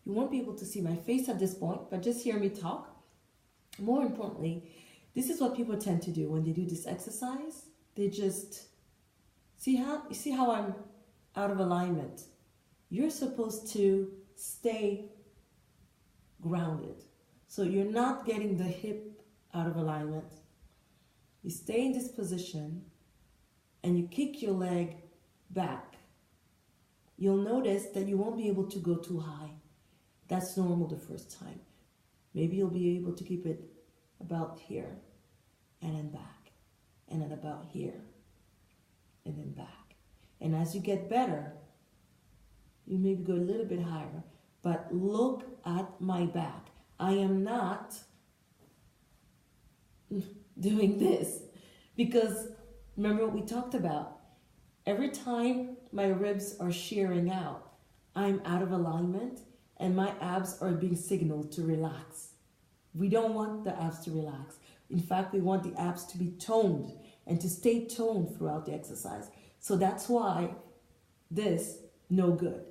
You won't be able to see my face at this point, but just hear me talk. More importantly, this is what people tend to do when they do this exercise. They just see how I'm out of alignment. You're supposed to stay grounded. So you're not getting the hip out of alignment. You stay in this position and you kick your leg back. You'll notice that you won't be able to go too high. That's normal the first time. Maybe you'll be able to keep it about here and then back, and then about here and then back. And as you get better, you maybe go a little bit higher, but look at my back. I am not doing this because remember what we talked about. Every time my ribs are shearing out, I'm out of alignment and my abs are being signaled to relax. We don't want the abs to relax. In fact, we want the abs to be toned and to stay toned throughout the exercise. So that's why this, no good.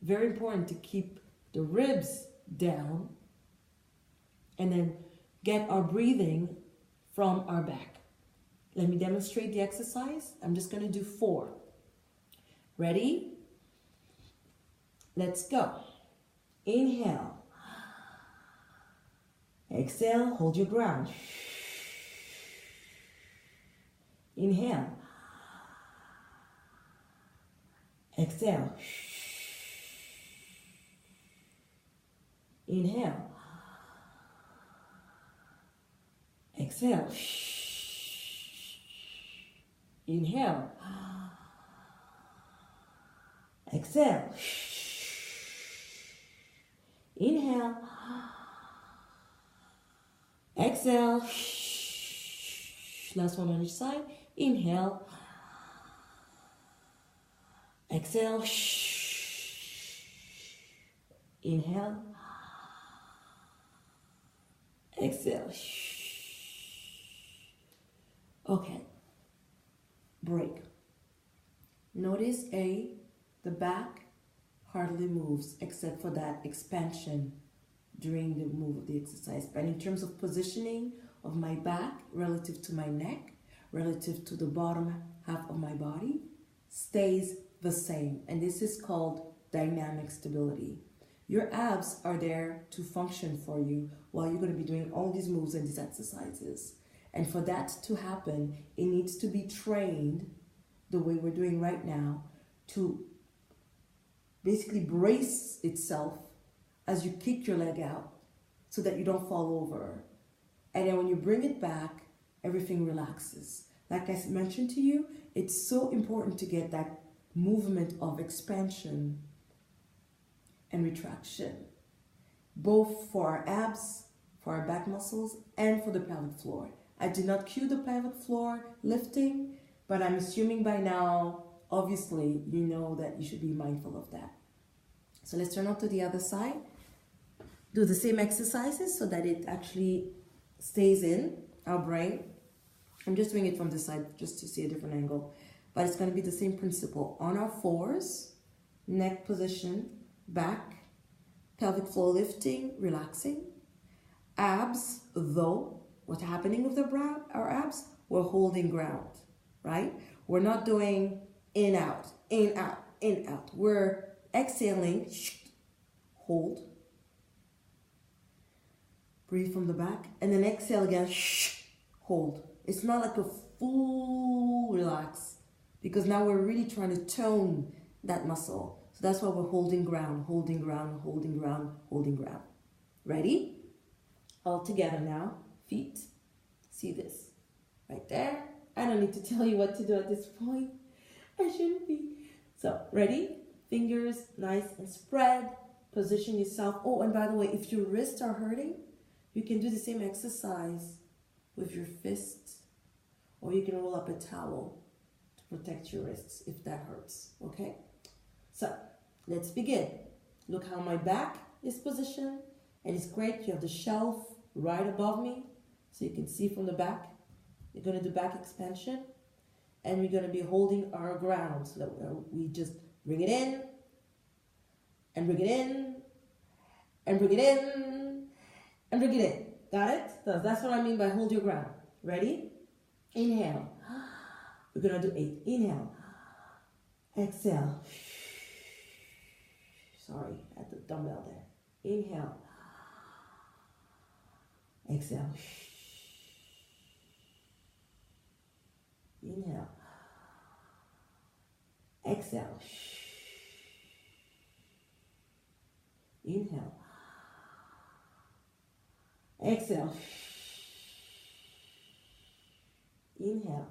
Very important to keep the ribs down and then get our breathing from our back. Let me demonstrate the exercise. I'm just going to do 4. Ready? Let's go. Inhale. Exhale, hold your ground. Inhale. Exhale. Inhale. Exhale. Inhale. Exhale. Inhale. Exhale. Last one on each side. Inhale. Exhale. Inhale. Exhale. Okay. Break. Notice the back hardly moves except for that expansion during the move of the exercise. But in terms of positioning of my back relative to my neck, relative to the bottom half of my body, stays the same. And this is called dynamic stability. Your abs are there to function for you while you're going to be doing all these moves and these exercises. And for that to happen, it needs to be trained the way we're doing right now to basically brace itself as you kick your leg out so that you don't fall over. And then when you bring it back, everything relaxes. Like I mentioned to you, it's so important to get that movement of expansion and retraction, both for our abs, for our back muscles, and for the pelvic floor. I did not cue the pelvic floor lifting, but I'm assuming by now, obviously, you know that you should be mindful of that. So let's turn on to the other side. Do the same exercises so that it actually stays in our brain. I'm just doing it from this side just to see a different angle. But it's going to be the same principle. On our 4s, neck position, back, pelvic floor lifting, relaxing. Abs, though, what's happening with our abs? We're holding ground, right? We're not doing in, out, in, out, in, out. We're exhaling, hold, breathe from the back, and then exhale again, hold. It's not like a full relax because now we're really trying to tone that muscle. So that's why we're holding ground, holding ground, holding ground, holding ground. Ready? All together now, feet. See this right there? I don't need to tell you what to do at this point. I shouldn't be. So, ready? Fingers nice and spread. Position yourself. Oh, and by the way, if your wrists are hurting, you can do the same exercise with your fists, or you can roll up a towel to protect your wrists if that hurts, okay? So, let's begin. Look how my back is positioned, and it's great. You have the shelf right above me, so you can see from the back. You're going to do back expansion, and we're going to be holding our ground so that we just bring it in, and bring it in, and bring it in, and bring it in. Got it? So that's what I mean by hold your ground. Ready? Inhale. We're gonna do 8. Inhale. Exhale. Sorry, at the dumbbell there. Inhale. Exhale. Inhale. Exhale. Inhale. Exhale. Inhale.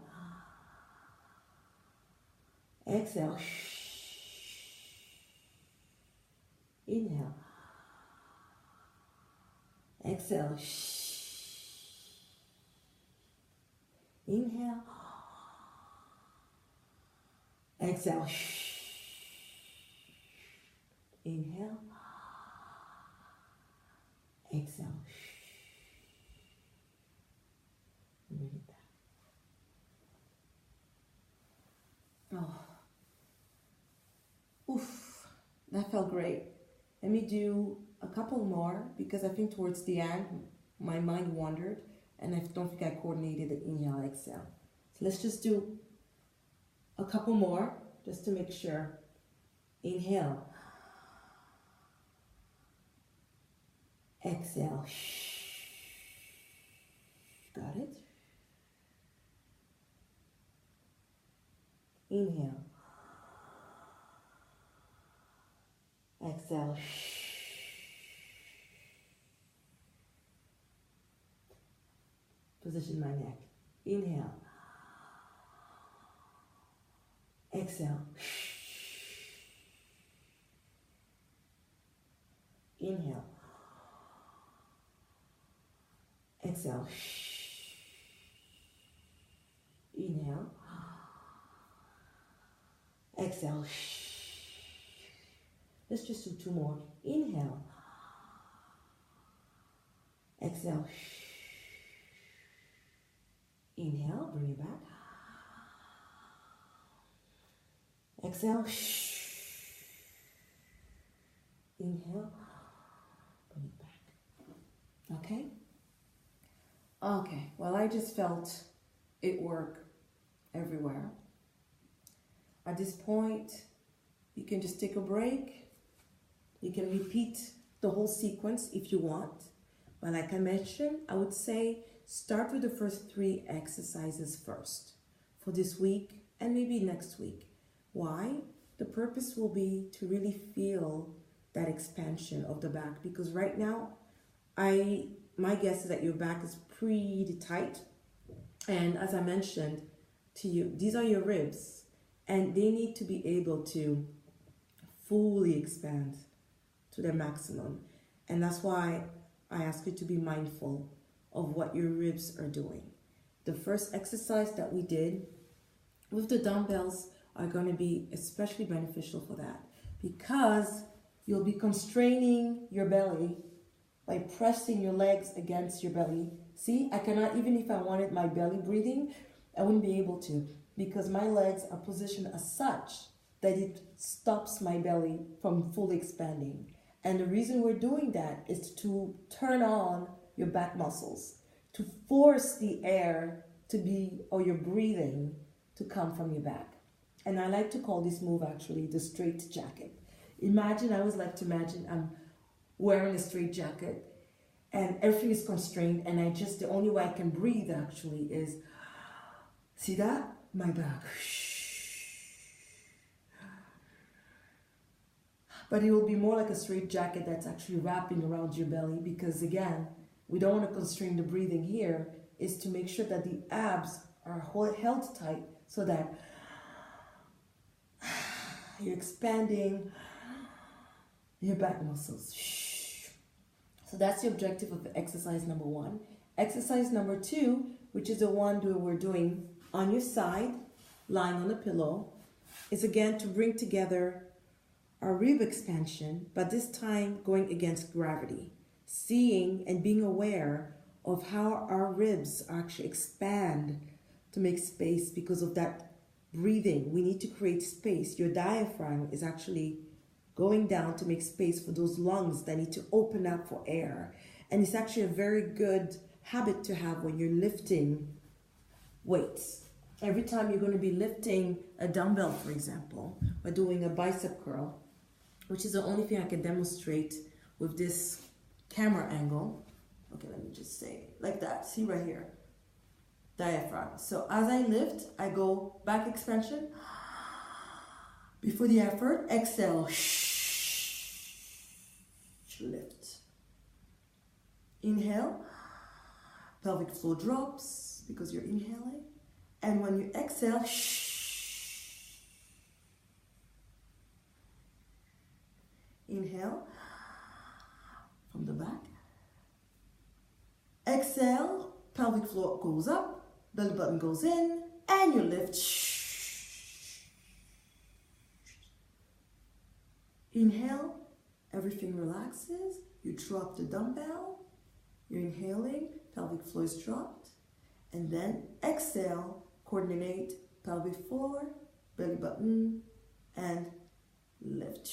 Exhale. Inhale. Exhale. Inhale. Exhale. Inhale. Exhale. Bring it back. Oh. Oof. That felt great. Let me do a couple more because I think towards the end my mind wandered and I don't think I coordinated the inhale, exhale. So let's just do a couple more just to make sure. Inhale. Exhale. Got it? Inhale. Exhale. Position my neck. Inhale. Exhale. Inhale. Exhale. Inhale. Exhale. Let's just do 2 more. Inhale. Exhale. Inhale, bring it back. Exhale. Inhale. Bring it back. Okay? Okay. Well, I just felt it work everywhere. At this point, you can just take a break. You can repeat the whole sequence if you want. But like I mentioned, I would say start with the first 3 exercises first for this week and maybe next week. Why? The purpose will be to really feel that expansion of the back because right now, my guess is that your back is pretty tight. And as I mentioned to you, these are your ribs and they need to be able to fully expand to their maximum. And that's why I ask you to be mindful of what your ribs are doing. The first exercise that we did with the dumbbells are going to be especially beneficial for that because you'll be constraining your belly by pressing your legs against your belly. See, I cannot, even if I wanted my belly breathing, I wouldn't be able to because my legs are positioned as such that it stops my belly from fully expanding. And the reason we're doing that is to turn on your back muscles, to force the air to be, or your breathing to come from your back. And I like to call this move actually the straight jacket. Imagine, I always like to imagine I'm wearing a straight jacket and everything is constrained and the only way I can breathe actually is, see that? My back. But it will be more like a straight jacket that's actually wrapping around your belly because again, we don't want to constrain the breathing here, is to make sure that the abs are held tight so that you're expanding your back muscles. So that's the objective of exercise number 1. Exercise number 2, which is the one that we're doing on your side, lying on a pillow, is again to bring together our rib expansion, but this time going against gravity. Seeing and being aware of how our ribs actually expand to make space because of that breathing. We need to create space. Your diaphragm is actually going down to make space for those lungs that need to open up for air. And it's actually a very good habit to have when you're lifting weights. Every time you're going to be lifting a dumbbell, for example, or doing a bicep curl, which is the only thing I can demonstrate with this camera angle. Okay, let me just say like that. See right here, diaphragm. So as I lift, I go back expansion. Before the effort, exhale, lift. Inhale, pelvic floor drops because you're inhaling. And when you exhale, inhale from the back. Exhale, pelvic floor goes up, belly button goes in, and you lift. Inhale, everything relaxes. You drop the dumbbell. You're inhaling, pelvic floor is dropped. And then exhale, coordinate pelvic floor, belly button, and lift.